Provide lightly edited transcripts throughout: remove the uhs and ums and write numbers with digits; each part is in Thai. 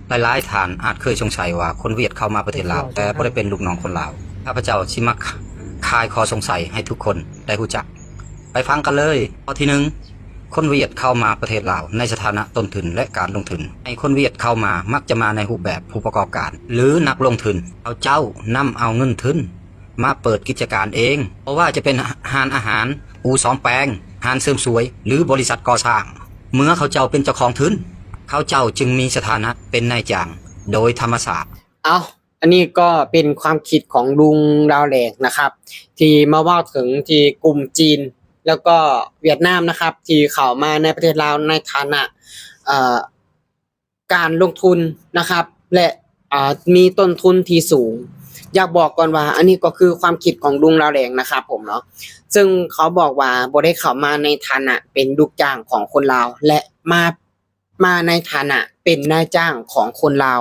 หลายๆท่านอาจเคยสงสัยว่าคนเวียดเข้ามาประเทศลาวแต่บ่ได้เป็นลูกน้องคนลาวข้าพเจ้าสิมาคลายข้อสงสัยให้ทุกคนได้รู้จักไปฟังกันเลยข้อที่1คนเวียดเข้ามาประเทศลาวในสถานะต้นทุนและการลงทุนให้คนเวียดเข้ามามักจะมาในรูปแบบผู้ประกอบการหรือนักลงทุนเอาเจ้านำเอาเงินทุนมาเปิดกิจการเองเพราะว่าจะเป็นร้านอาหารอู่ซ่อมแปลงร้านเสริมสวยหรือบริษัทก่อสร้างเมื่อเขาเจ้าเป็นเจ้าของทุนเขาเจ้าจึงมีสถานะเป็นนายจ้างโดยธรรมศาสตร์อันนี้ก็เป็นความคิดของลุงดาวแหลกนะครับที่มาว่าถึงที่กลุ่มจีนแล้วก็เวียดนามนะครับที่เข้ามาในประเทศลาวในฐานะการลงทุนนะครับและมีต้นทุนที่สูงอยากบอกก่อนว่าอันนี้ก็คือความคิดของลุงดาวแหลกนะครับผมเนาะซึ่งเขาบอกว่าบ่ได้เข้ามาในฐานะเป็นลูกจ้างของคนลาวและมาในฐานะเป็นนายจ้างของคนลาว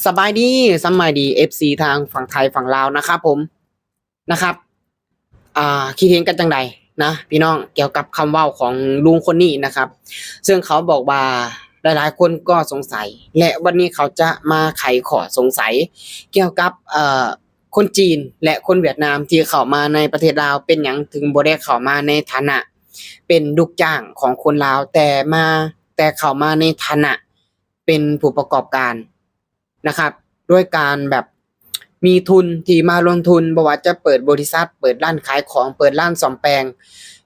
สบายดี FC ทางฝั่งไทยฝั่งลาวนะครับผมนะครับคิดเห็นกันจังใดนะพี่น้องเกี่ยวกับคำเว้าของลุงคนนี้นะครับซึ่งเขาบอกว่าหลายๆคนก็สงสัยและวันนี้เขาจะมาไขข้อสงสัยเกี่ยวกับคนจีนและคนเวียดนามที่เข้ามาในประเทศลาวเป็นหยังถึงบ่ได้เข้ามาในฐานะเป็นลูกจ้างของคนลาวแต่เข้ามาในฐานะเป็นผู้ประกอบการนะครับด้วยการแบบมีทุนที่มาลงทุนบ่ว่าจะเปิดบริษัทเปิดร้านขายของเปิดร้านซ่อมแปลง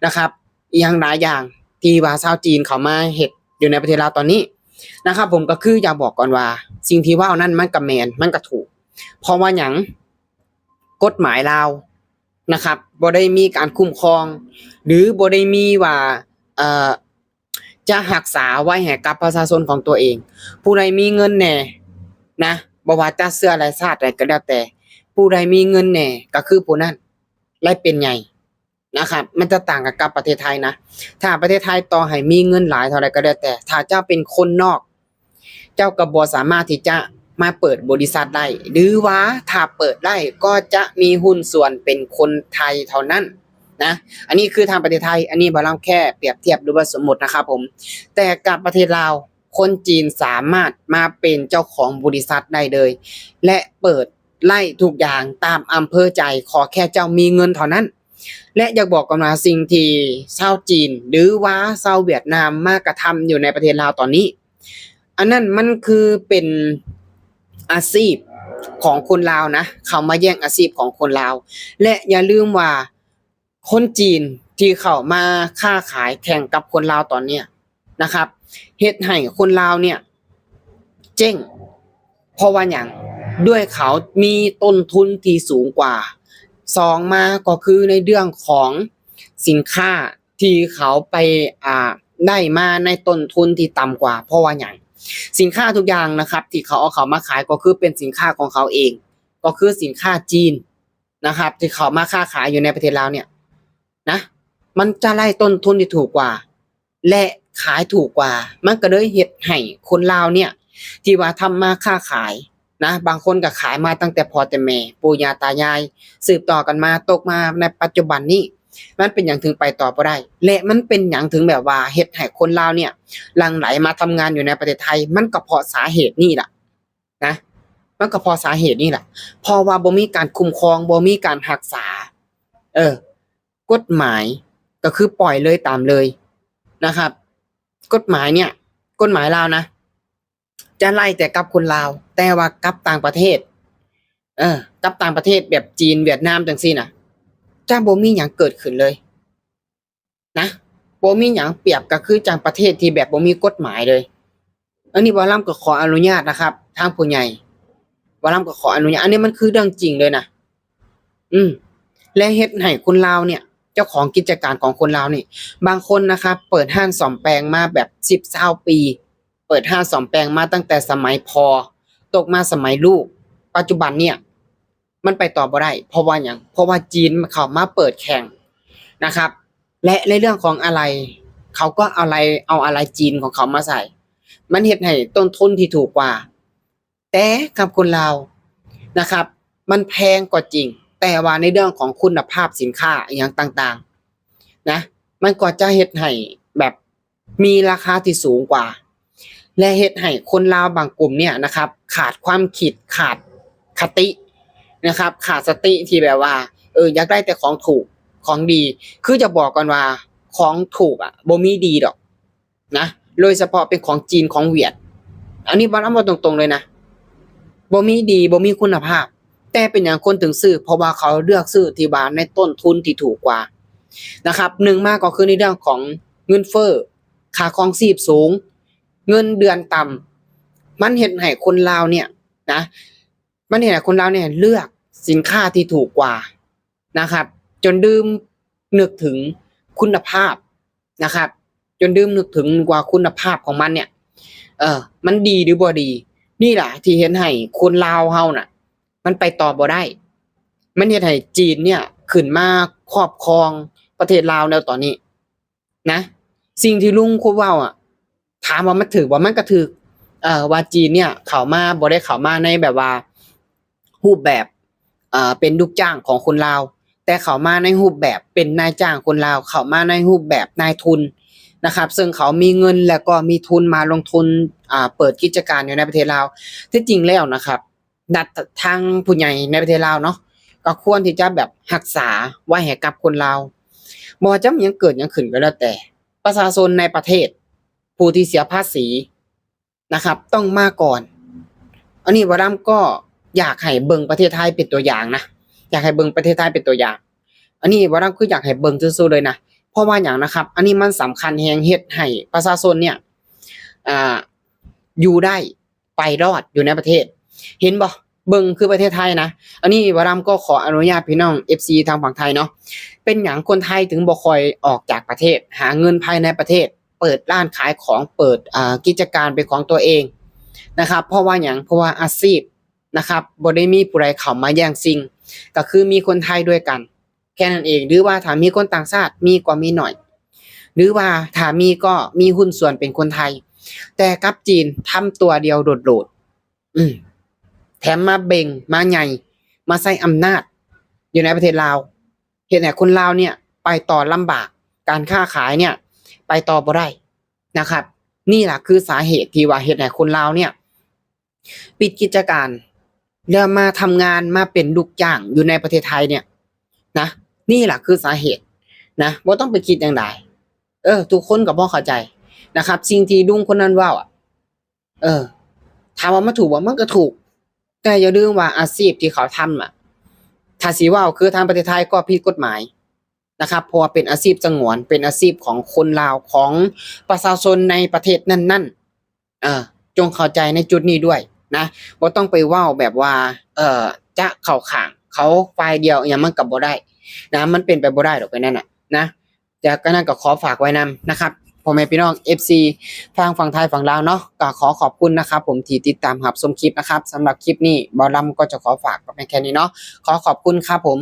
นะครับอีกอย่างหลายอย่างที่ว่าชาวจีนเขามาเฮ็ดอยู่ในประเทศลาวตอนนี้นะครับผมก็คืออยากบอกก่อนว่าสิ่งที่ว่านั้นมันก็แม่นมันก็ถูกเพราะว่าหยังกฎหมายลาวนะครับบ่ได้มีการคุ้มครองหรือบ่ได้มีว่าจะรักษาไว้ให้กับประชาชนของตัวเองผู้ใดมีเงินแน่นะบ่ว่าจะเสื้ออะไรชาติใดก็แล้วแต่ผู้ใดมีเงินแน่ก็คือผู้นั้นไล่เป็นใหญ่นะครับมันจะต่างกับประเทศไทยนะถ้าประเทศไทยต่อให้มีเงินหลายเท่าใดก็แล้วแต่ถ้าเจ้าเป็นคนนอกเจ้าก็บ่สามารถที่จะมาเปิดบริษัทได้หรือว่าถ้าเปิดได้ก็จะมีหุ้นส่วนเป็นคนไทยเท่านั้นนะอันนี้คือทางประเทศไทยอันนี้บ่เราแค่เปรียบเทียบหรือว่าสมมุตินะครับผมแต่กับประเทศลาวคนจีนสามารถมาเป็นเจ้าของบริษัทได้เลยและเปิดไล่ทุกอย่างตามอำเภอใจขอแค่เจ้ามีเงินเท่านั้นและอยากบอกกันว่าสิ่งที่ชาวจีนหรือว่าชาวเวียดนามมากระทำอยู่ในประเทศลาวตอนนี้อันนั้นมันคือเป็นอาชีพของคนลาวนะเขามาแย่งอาชีพของคนลาวและอย่าลืมว่าคนจีนที่เข้ามาค้าขายแข่งกับคนลาวตอนเนี้ยนะครับเฮ็ดให้คนลาวเนี่ยเจ๊งเพราะว่าหยังด้วยเขามีต้นทุนที่สูงกว่าสองมาก็คือในเรื่องของสินค้าที่เขาไปได้มาในต้นทุนที่ต่ำกว่าเพราะว่าหยังสินค้าทุกอย่างนะครับที่เขาเอาเขามาขายก็คือเป็นสินค้าของเขาเองก็คือสินค้าจีนนะครับที่เขามาค้าขายอยู่ในประเทศลาวเนี่ยนะมันจะไล่ต้นทุนที่ถูกกว่าและขายถูกกว่ามันก็เลยเฮ็ดให้คนลาวเนี่ยที่ว่าทำมาค้าขายนะบางคนก็ขายมาตั้งแต่พ่อแต่แม่ปู่ย่าตายายสืบต่อกันมาตกมาในปัจจุบันนี้มันเป็นหยังถึงไปต่อบ่ได้และมันเป็นหยังถึงแบบว่าเฮ็ดให้คนลาวเนี่ยหลั่งไหลมาทำงานอยู่ในประเทศไทยมันก็เพราะสาเหตุนี่ล่ะนะมันก็เพราะสาเหตุนี่ล่ะเพราะว่าบ่มีการคุ้มครองบ่มีการรักษากฎหมายก็คือปล่อยเลยตามเลยนะครับกฎหมายเนี่ยกฎหมายลาวนะจะไล่แต่กับคนลาวแต่ว่ากับต่างประเทศกับต่างประเทศแบบจีนเวียดนามจังซี่น่ะจะบ่มีหยังเกิดขึ้นเลยนะบ่มีหยังเปรียบก็คือจังประเทศที่แบบบ่มีกฎหมายเลยอันนี้บ่าวลำก็ขออนุญาตนะครับทางผู้ใหญ่บ่าวลำก็ขออนุญาตอันนี้มันคือเรื่องจริงเลยนะและเฮ็ดให้คนลาวเนี่ยเจ้าของกิจการของคนลาวนี่บางคนนะครับเปิดห้างซ่อมแปลงมาแบบ10-20ปีเปิดห้างซ่อมแปลงมาตั้งแต่สมัยพ่อตกมาสมัยลูกปัจจุบันเนี่ยมันไปต่อบ่ได้เพราะว่าหยังเพราะว่าจีนเข้ามาเปิดแข่งนะครับและในเรื่องของอะไรเขาก็เอาอะไรจีนของเขามาใส่มันเฮ็ดให้ต้นทุนที่ถูกกว่าแต่กับคนลาวนะครับมันแพงกว่าจริงแต่ว่าในเรื่องของคุณภาพสินค้าอหย่างต่างๆนะมันก็จะเฮ็ดให้แบบมีราคาที่สูงกว่า และเฮ็ดให้คนลาวบางกลุ่มเนี่ยนะครับขาดความคิดขาดคตินะครับขาดสติที่แบบว่าอยากได้แต่ของถูกของดีคือจะบอกก่อนว่าของถูกอ่ะบ่มีดีดอกนะโดยเฉพาะเป็นของจีนของเวียดอันนี้บ่นำบ่ตรงๆเลยนะบ่มีดีบ่มีคุณภาพแต่เป็นอย่างคนถึงซื้อเพราะว่าเขาเลือกซื้อที่ว่าในต้นทุนที่ถูกกว่านะครับหนึ่งมากก็คือในเรื่องของเงินเฟ้อค่าครองชีพสูงเงินเดือนต่ำมันเฮ็ดให้คนลาวเนี่ยนะมันเฮ็ดให้คนลาวเนี่ยเลือกสินค้าที่ถูกกว่านะครับจนลืมนึกถึงคุณภาพนะครับจนลืมนึกถึงว่าคุณภาพของมันเนี่ยมันดีหรือบ่ดีนี่ล่ะที่เห็นให้คนลาวเฮาน่ะมันไปต่อบ่ได้มันเฮ็ดให้จีนเนี่ยขึ้นมาครอบครองประเทศลาวแล้วตอนนี้นะสิ่งที่ลุงคุเว้าอ่ะถามว่ามันถูกบ่มันก็ถูกว่าจีนเนี่ยเข้ามาบ่ได้เข้ามาในแบบว่ารูปแบบเป็นลูกจ้างของคนลาวแต่เข้ามาในรูปแบบเป็นนายจ้างคนลาวเข้ามาในรูปแบบนายทุนนะครับซึ่งเขามีเงินแล้วก็มีทุนมาลงทุนเปิดกิจการอยู่ในประเทศลาวที่จริงแล้วนะครับดัดทางผู้ใหญ่ในประเทศลาวเนาะก็ควรที่จะแบบรักษาไว้ให้กับคนลาวบ่ว่าจะมีหยังเกิดหยังขึ้นก็แล้วแต่ประชาชนในประเทศผู้ที่เสียภาษีนะครับต้องมาก่อนอันนี้บ่ดำก็อยากให้เบิ่งประเทศไทยเป็นตัวอย่างนะอยากให้เบิ่งประเทศไทยเป็นตัวอย่างอันนี้บ่ดำคืออยากให้เบิ่งซื่อๆเลยนะเพราะว่าหยังนะครับอันนี้มันสำคัญแฮงเฮ็ดให้ประชาชนเนี่ยอยู่ได้ไปรอดอยู่ในประเทศเห็นบ่เบิ่งคือประเทศไทยนะอันนี้บ่ดำก็ขออนุญาตพี่น้อง FC ทางฝั่งไทยเนาะเป็นหยังคนไทยถึงบ่ค่อยออกจากประเทศหาเงินภายในประเทศเปิดร้านขายของเปิดกิจการเป็นของตัวเองนะครับเพราะว่าหยังเพราะว่าอาชีพนะครับบ่ได้มีผู้ใดเข้ามาแย่งชิงก็คือมีคนไทยด้วยกันแค่นั้นเองหรือว่าถ้ามีคนต่างชาติมีก็มีหน่อยหรือว่าถ้ามีก็มีหุ้นส่วนเป็นคนไทยแต่กับจีนทำตัวเดียวโดดๆแถมมาเบ่งมาใหญ่มาใช้อำนาจอยู่ในประเทศลาวเฮ็ดให้คนลาวเนี่ยไปต่อลำบากการค้าขายเนี่ยไปต่อบ่ได้นะครับนี่ล่ะคือสาเหตุที่ว่าเฮ็ดให้คนลาวเนี่ยปิดกิจการแล้วมาทำงานมาเป็นลูกจ้างอยู่ในประเทศไทยเนี่ยนะนี่ล่ะคือสาเหตุนะบ่ต้องไปคิดจั่งใดทุกคนก็บ่เข้าใจนะครับสิ่งที่ลุงคนนั้นเว้าถามว่ามันถูกบ่มันก็ถูกแต่อย่าลืมว่าอาชีพที่เขาทำถ้าสิเว้าคือทางประเทศไทยก็ผิดกฎหมายนะครับเพราะว่าเป็นอาชีพสงวนเป็นอาชีพของคนลาวของประชาชนในประเทศนั้นๆจงเข้าใจในจุดนี้ด้วยนะบ่ต้องไปเว้าแบบว่าจะเข้าข้างเขาฝ่ายเดียวอิหยังมันก็บ่ได้นะมันเป็นไปบ่ได้ดอกไปนั่นน่ะนะแต่ก็นั่นก็ขอฝากไว้นำนะครับพ่อแม่พี่น้อง FC ทางฝั่งไทยฝั่งลาวเนาะก็ขอขอบคุณนะครับผมที่ติดตามรับชมคลิปนะครับสำหรับคลิปนี้บ่าวลำก็จะขอฝากไว้แค่นี้เนาะขอขอบคุณครับผม